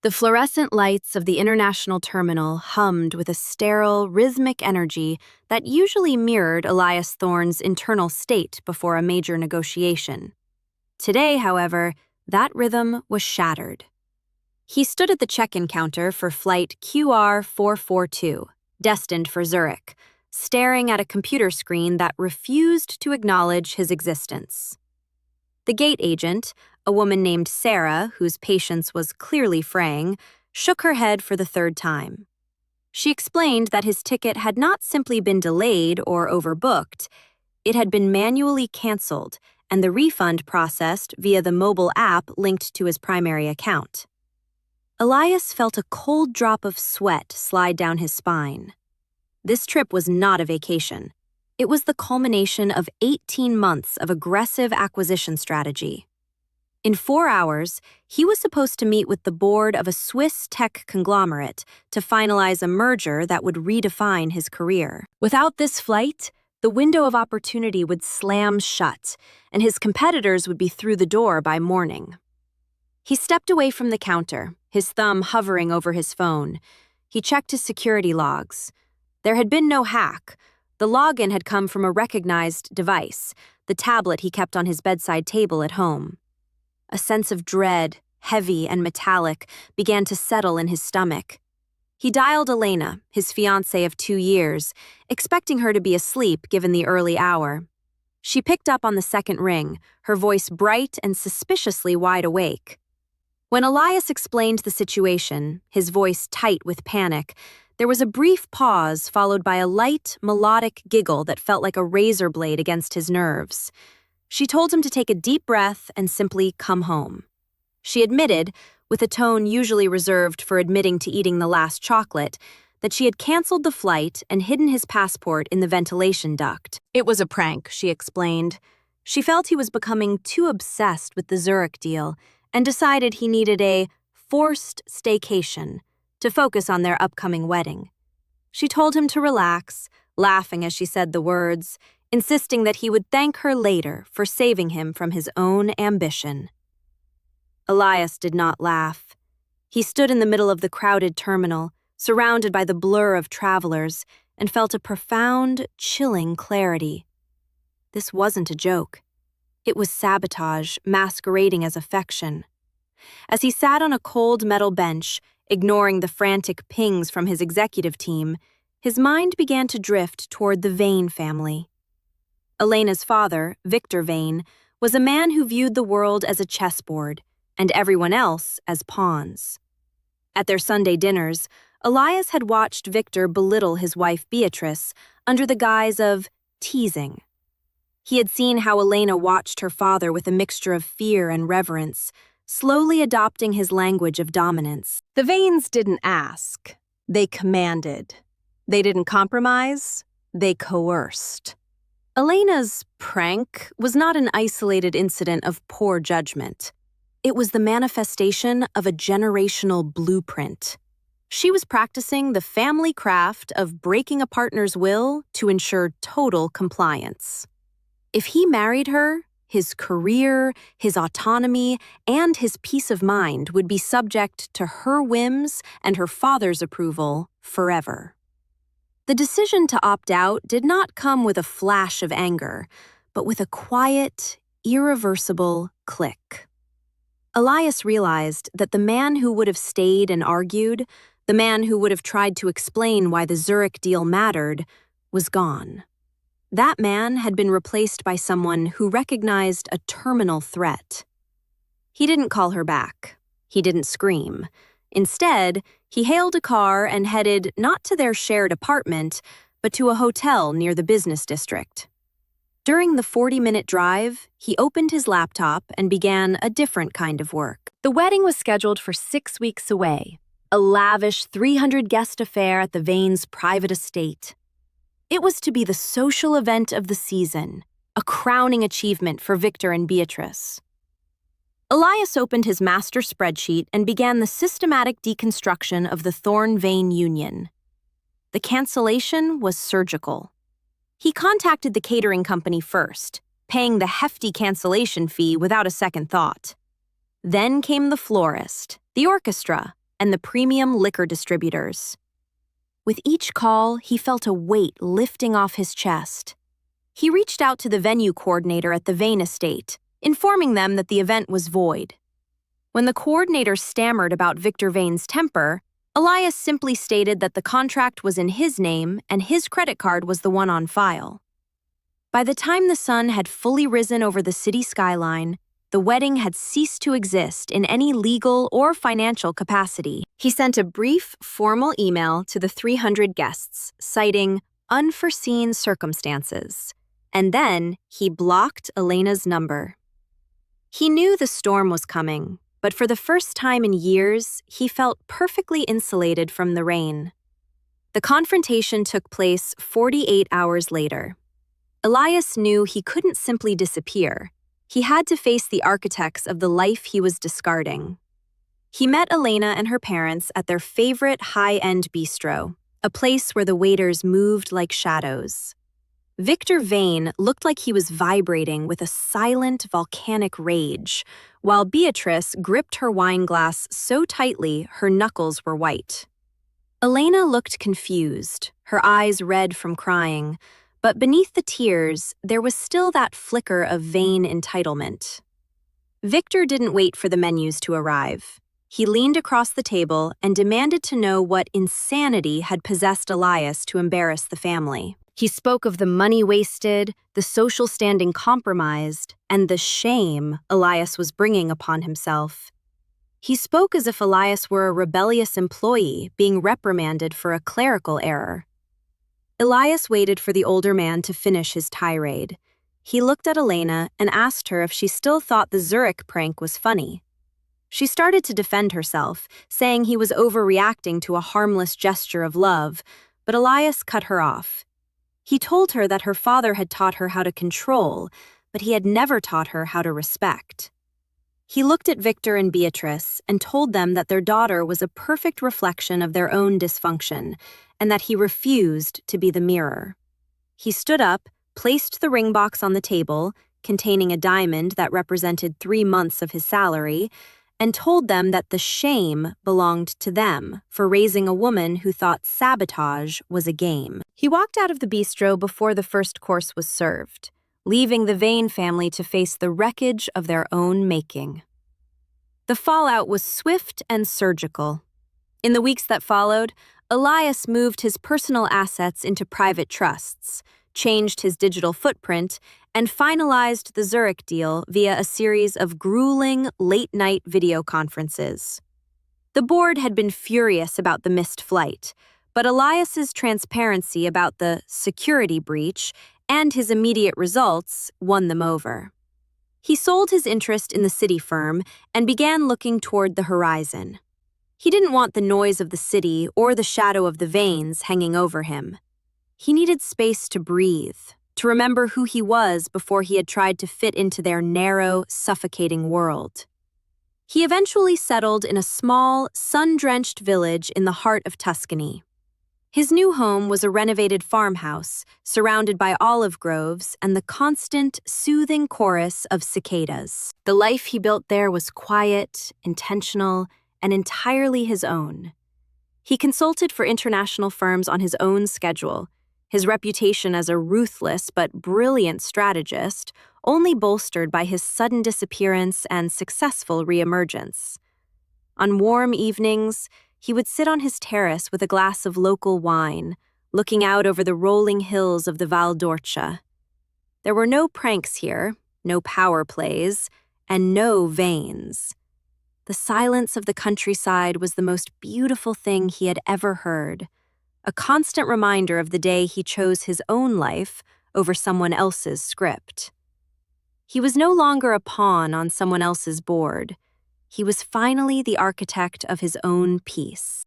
The fluorescent lights of the international terminal hummed with a sterile, rhythmic energy that usually mirrored Elias Thorne's internal state before a major negotiation. Today, however, that rhythm was shattered. He stood at the check-in counter for flight QR442, destined for Zurich, staring at a computer screen that refused to acknowledge his existence. The gate agent, a woman named Sarah, whose patience was clearly fraying, shook her head for the third time. She explained that his ticket had not simply been delayed or overbooked, it had been manually canceled and the refund processed via the mobile app linked to his primary account. Elias felt a cold drop of sweat slide down his spine. This trip was not a vacation. It was the culmination of 18 months of aggressive acquisition strategy. In 4 hours, he was supposed to meet with the board of a Swiss tech conglomerate to finalize a merger that would redefine his career. Without this flight, the window of opportunity would slam shut, and his competitors would be through the door by morning. He stepped away from the counter, his thumb hovering over his phone. He checked his security logs. There had been no hack. The login had come from a recognized device, the tablet he kept on his bedside table at home. A sense of dread, heavy and metallic, began to settle in his stomach. He dialed Elena, his fiancée of 2 years, expecting her to be asleep given the early hour. She picked up on the second ring, her voice bright and suspiciously wide awake. When Elias explained the situation, his voice tight with panic, there was a brief pause followed by a light, melodic giggle that felt like a razor blade against his nerves. She told him to take a deep breath and simply come home. She admitted, with a tone usually reserved for admitting to eating the last chocolate, that she had canceled the flight and hidden his passport in the ventilation duct. It was a prank, she explained. She felt he was becoming too obsessed with the Zurich deal and decided he needed a forced staycation to focus on their upcoming wedding. She told him to relax, laughing as she said the words, insisting that he would thank her later for saving him from his own ambition. Elias did not laugh. He stood in the middle of the crowded terminal, surrounded by the blur of travelers, and felt a profound, chilling clarity. This wasn't a joke. It was sabotage masquerading as affection. As he sat on a cold metal bench, ignoring the frantic pings from his executive team, his mind began to drift toward the Vane family. Elena's father, Victor Vane, was a man who viewed the world as a chessboard, and everyone else as pawns. At their Sunday dinners, Elias had watched Victor belittle his wife Beatrice under the guise of teasing. He had seen how Elena watched her father with a mixture of fear and reverence, slowly adopting his language of dominance. The Vanes didn't ask, they commanded. They didn't compromise, they coerced. Elena's prank was not an isolated incident of poor judgment. It was the manifestation of a generational blueprint. She was practicing the family craft of breaking a partner's will to ensure total compliance. If he married her, his career, his autonomy, and his peace of mind would be subject to her whims and her father's approval forever. The decision to opt out did not come with a flash of anger, but with a quiet, irreversible click. Elias realized that the man who would have stayed and argued, the man who would have tried to explain why the Zurich deal mattered, was gone. That man had been replaced by someone who recognized a terminal threat. He didn't call her back. He didn't scream. Instead, he hailed a car and headed not to their shared apartment, but to a hotel near the business district. During the 40-minute drive, he opened his laptop and began a different kind of work. The wedding was scheduled for 6 weeks away, a lavish 300-guest affair at the Vanes' private estate. It was to be the social event of the season, a crowning achievement for Victor and Beatrice. Elias opened his master spreadsheet and began the systematic deconstruction of the Thorne-Vane union. The cancellation was surgical. He contacted the catering company first, paying the hefty cancellation fee without a second thought. Then came the florist, the orchestra, and the premium liquor distributors. With each call, he felt a weight lifting off his chest. He reached out to the venue coordinator at the Vane estate, informing them that the event was void. When the coordinator stammered about Victor Vane's temper, Elias simply stated that the contract was in his name and his credit card was the one on file. By the time the sun had fully risen over the city skyline, the wedding had ceased to exist in any legal or financial capacity. He sent a brief, formal email to the 300 guests, citing unforeseen circumstances, and then he blocked Elena's number. He knew the storm was coming, but for the first time in years, he felt perfectly insulated from the rain. The confrontation took place 48 hours later. Elias knew he couldn't simply disappear. He had to face the architects of the life he was discarding. He met Elena and her parents at their favorite high-end bistro, a place where the waiters moved like shadows. Victor Vane looked like he was vibrating with a silent, volcanic rage, while Beatrice gripped her wine glass so tightly her knuckles were white. Elena looked confused, her eyes red from crying, but beneath the tears, there was still that flicker of vain entitlement. Victor didn't wait for the menus to arrive. He leaned across the table and demanded to know what insanity had possessed Elias to embarrass the family. He spoke of the money wasted, the social standing compromised, and the shame Elias was bringing upon himself. He spoke as if Elias were a rebellious employee being reprimanded for a clerical error. Elias waited for the older man to finish his tirade. He looked at Elena and asked her if she still thought the Zurich prank was funny. She started to defend herself, saying he was overreacting to a harmless gesture of love, but Elias cut her off. He told her that her father had taught her how to control, but he had never taught her how to respect. He looked at Victor and Beatrice and told them that their daughter was a perfect reflection of their own dysfunction, and that he refused to be the mirror. He stood up, placed the ring box on the table, containing a diamond that represented 3 months of his salary, and told them that the shame belonged to them for raising a woman who thought sabotage was a game. He walked out of the bistro before the first course was served, leaving the Vane family to face the wreckage of their own making. The fallout was swift and surgical. In the weeks that followed, Elias moved his personal assets into private trusts, changed his digital footprint, and finalized the Zurich deal via a series of grueling late-night video conferences. The board had been furious about the missed flight, but Elias's transparency about the security breach and his immediate results won them over. He sold his interest in the city firm and began looking toward the horizon. He didn't want the noise of the city or the shadow of the Vanes hanging over him. He needed space to breathe, to remember who he was before he had tried to fit into their narrow, suffocating world. He eventually settled in a small, sun-drenched village in the heart of Tuscany. His new home was a renovated farmhouse, surrounded by olive groves and the constant, soothing chorus of cicadas. The life he built there was quiet, intentional, and entirely his own. He consulted for international firms on his own schedule, his reputation as a ruthless but brilliant strategist only bolstered by his sudden disappearance and successful reemergence. On warm evenings, he would sit on his terrace with a glass of local wine, looking out over the rolling hills of the Val d'Orcia. There were no pranks here, no power plays, and no Vanes. The silence of the countryside was the most beautiful thing he had ever heard, a constant reminder of the day he chose his own life over someone else's script. He was no longer a pawn on someone else's board. He was finally the architect of his own peace.